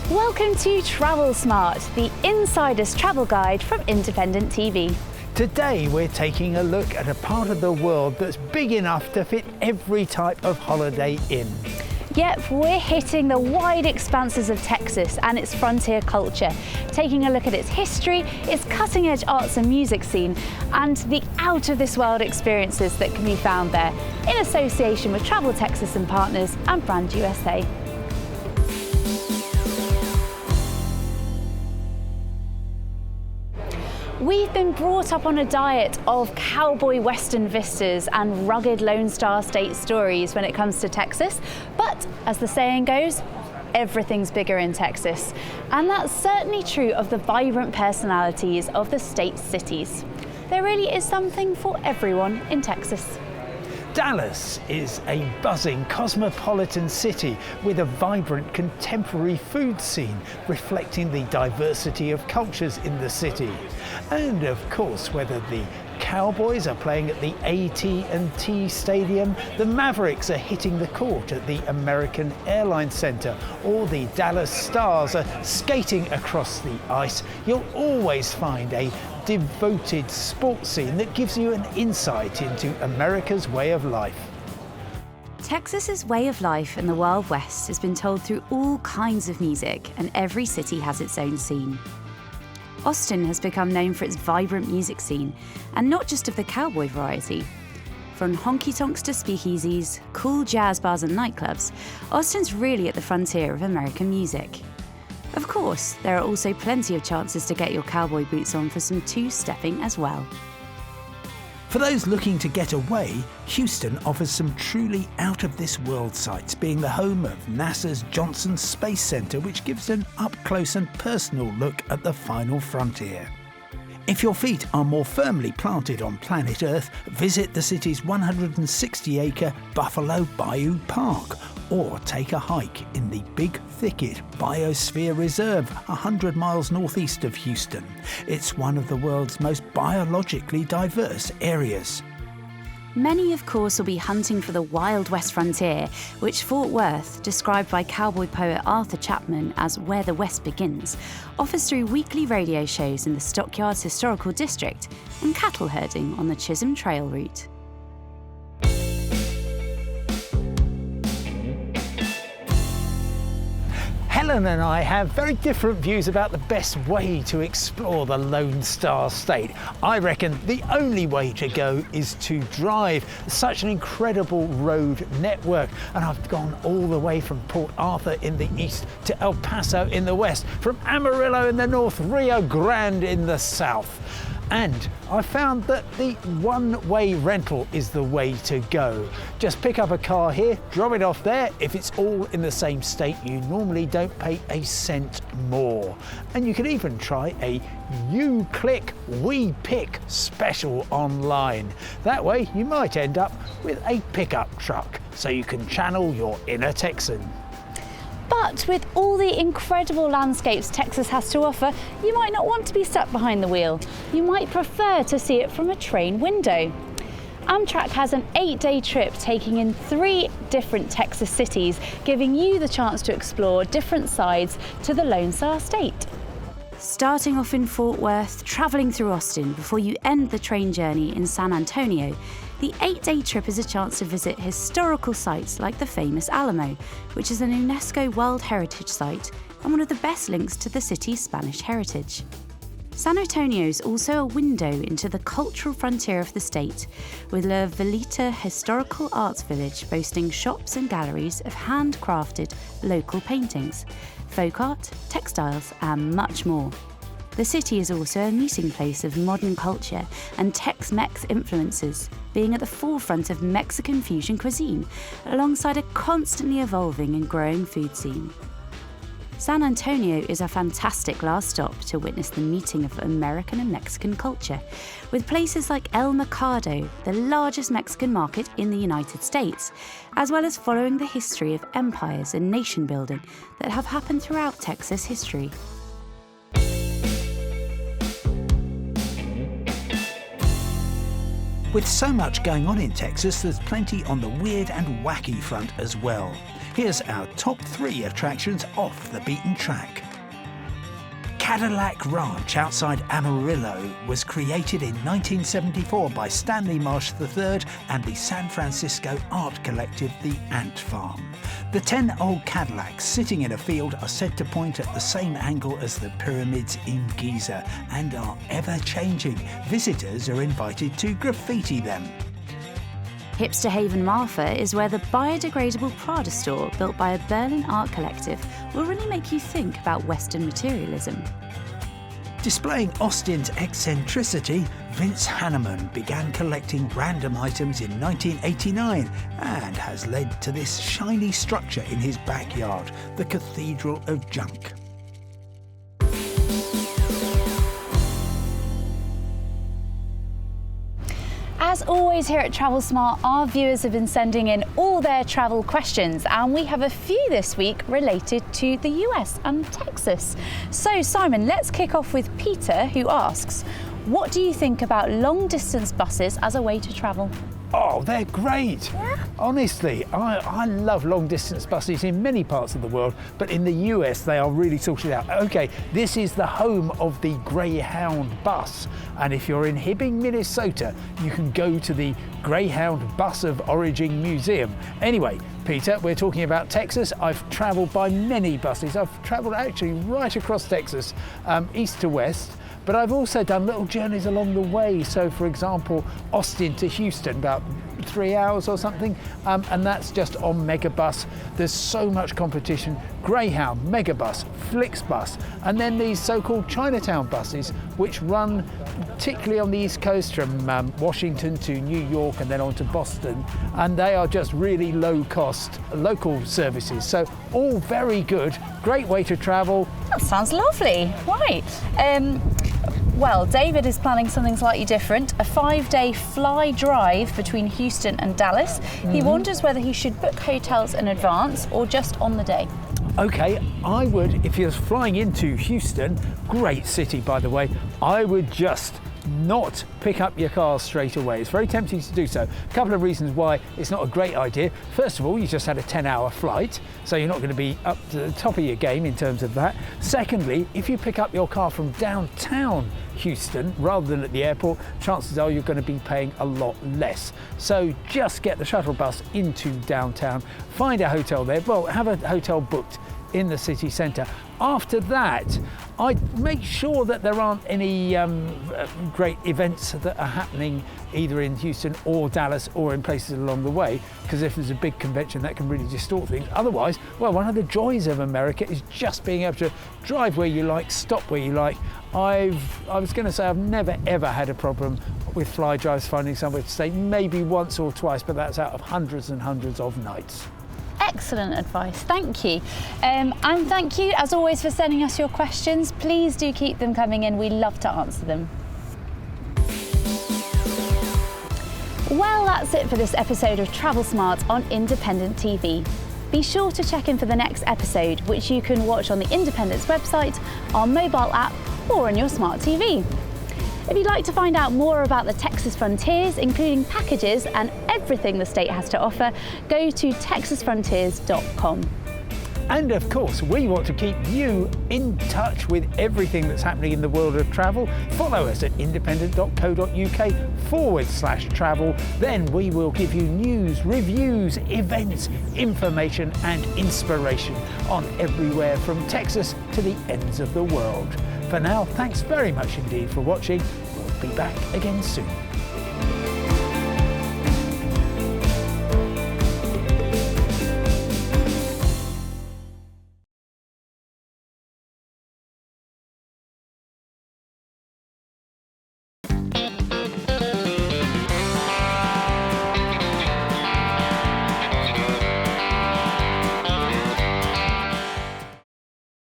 Welcome to Travel Smart, the insider's travel guide from Independent TV. Today we're taking a look at a part of the world that's big enough to fit every type of holiday in. Yep, we're hitting the wide expanses of Texas and its frontier culture, taking a look at its history, its cutting-edge arts and music scene, and the out-of-this-world experiences that can be found there, in association with Travel Texas and partners and Brand USA. We've been brought up on a diet of cowboy western vistas and rugged Lone Star State stories when it comes to Texas, but as the saying goes, everything's bigger in Texas. And that's certainly true of the vibrant personalities of the state's cities. There really is something for everyone in Texas. Dallas is a buzzing cosmopolitan city with a vibrant contemporary food scene reflecting the diversity of cultures in the city. And of course, whether the Cowboys are playing at the AT&T Stadium, the Mavericks are hitting the court at the American Airlines Center, or the Dallas Stars are skating across the ice, you'll always find a devoted sports scene that gives you an insight into America's way of life. Texas's way of life in the Wild West has been told through all kinds of music, and every city has its own scene. Austin has become known for its vibrant music scene, and not just of the cowboy variety. From honky-tonks to speakeasies, cool jazz bars and nightclubs, Austin's really at the frontier of American music. Of course, there are also plenty of chances to get your cowboy boots on for some two-stepping as well. For those looking to get away, Houston offers some truly out-of-this-world sites, being the home of NASA's Johnson Space Center, which gives an up-close and personal look at the final frontier. If your feet are more firmly planted on planet Earth, visit the city's 160-acre Buffalo Bayou Park, or take a hike in the Big Thicket Biosphere Reserve, 100 miles northeast of Houston. It's one of the world's most biologically diverse areas. Many, of course, will be hunting for the Wild West frontier, which Fort Worth, described by cowboy poet Arthur Chapman as where the West begins, offers through weekly radio shows in the Stockyards Historical District and cattle herding on the Chisholm Trail route. Helen and I have very different views about the best way to explore the Lone Star State. I reckon the only way to go is to drive. Such an incredible road network. And I've gone all the way from Port Arthur in the east to El Paso in the west, from Amarillo in the north, Rio Grande in the south. And I found that the one-way rental is the way to go. Just pick up a car here, drop it off there. If it's all in the same state, you normally don't pay a cent more. And you can even try a You Click, We Pick special online. That way you might end up with a pickup truck, so you can channel your inner Texan. But with all the incredible landscapes Texas has to offer, you might not want to be stuck behind the wheel. You might prefer to see it from a train window. Amtrak has an 8-day trip taking in 3 different Texas cities, giving you the chance to explore different sides to the Lone Star State. Starting off in Fort Worth, travelling through Austin before you end the train journey in San Antonio, the 8-day trip is a chance to visit historical sites like the famous Alamo, which is an UNESCO World Heritage Site and one of the best links to the city's Spanish heritage. San Antonio is also a window into the cultural frontier of the state, with La Velita Historical Arts Village boasting shops and galleries of handcrafted local paintings, folk art, textiles and much more. The city is also a meeting place of modern culture and Tex-Mex influences, being at the forefront of Mexican fusion cuisine, alongside a constantly evolving and growing food scene. San Antonio is a fantastic last stop to witness the meeting of American and Mexican culture, with places like El Mercado, the largest Mexican market in the United States, as well as following the history of empires and nation building that have happened throughout Texas history. With so much going on in Texas, there's plenty on the weird and wacky front as well. Here's our top 3 attractions off the beaten track. Cadillac Ranch outside Amarillo was created in 1974 by Stanley Marsh III and the San Francisco art collective The Ant Farm. The 10 old Cadillacs sitting in a field are said to point at the same angle as the pyramids in Giza and are ever-changing. Visitors are invited to graffiti them. Hipster Haven Marfa is where the biodegradable Prada store, built by a Berlin art collective, will really make you think about Western materialism. Displaying Austin's eccentricity, Vince Hanneman began collecting random items in 1989 and has led to this shiny structure in his backyard, the Cathedral of Junk. As always here at Travel Smart, our viewers have been sending in all their travel questions, and we have a few this week related to the US and Texas. So Simon, let's kick off with Peter, who asks, what do you think about long distance buses as a way to travel? Oh, they're great. Yeah. Honestly, I love long distance buses in many parts of the world, but in the US they are really sorted out. Okay, this is the home of the Greyhound bus, and if you're in Hibbing, Minnesota, you can go to the Greyhound Bus of Origin Museum. Anyway, Peter, we're talking about Texas. I've travelled by many buses. I've travelled actually right across Texas, east to west. But I've also done little journeys along the way. So, for example, Austin to Houston, about 3 hours or something, and that's just on Megabus. There's so much competition. Greyhound, Megabus, Flixbus, and then these so-called Chinatown buses, which run particularly on the East Coast from Washington to New York and then on to Boston, and they are just really low-cost local services. So all very good, great way to travel. That sounds lovely. Right. Well, David is planning something slightly different, a 5-day fly drive between Houston and Dallas. He wonders whether he should book hotels in advance or just on the day. Okay, I would, if you're flying into Houston, great city by the way, I would just not pick up your car straight away. It's very tempting to do so. A couple of reasons why it's not a great idea. First of all, you just had a 10-hour flight, so you're not going to be up to the top of your game in terms of that. Secondly, if you pick up your car from downtown Houston rather than at the airport, chances are you're going to be paying a lot less. So just get the shuttle bus into downtown, find a hotel there, well, have a hotel booked in the city centre. After that, I'd make sure that there aren't any great events that are happening either in Houston or Dallas or in places along the way, because if there's a big convention that can really distort things. Otherwise, well, one of the joys of America is just being able to drive where you like, stop where you like. I was going to say I've never ever had a problem with fly drives finding somewhere to stay, maybe once or twice, but that's out of hundreds and hundreds of nights. Excellent advice, thank you. And thank you, as always, for sending us your questions. Please do keep them coming in, we love to answer them. Well, that's it for this episode of Travel Smart on Independent TV. Be sure to check in for the next episode, which you can watch on the Independent's website, our mobile app, or on your smart TV. If you'd like to find out more about the Texas Frontiers, including packages and everything the state has to offer, go to texasfrontiers.com. And of course, we want to keep you in touch with everything that's happening in the world of travel. Follow us at independent.co.uk/travel. Then we will give you news, reviews, events, information and inspiration on everywhere from Texas to the ends of the world. For now, thanks very much indeed for watching. We'll be back again soon.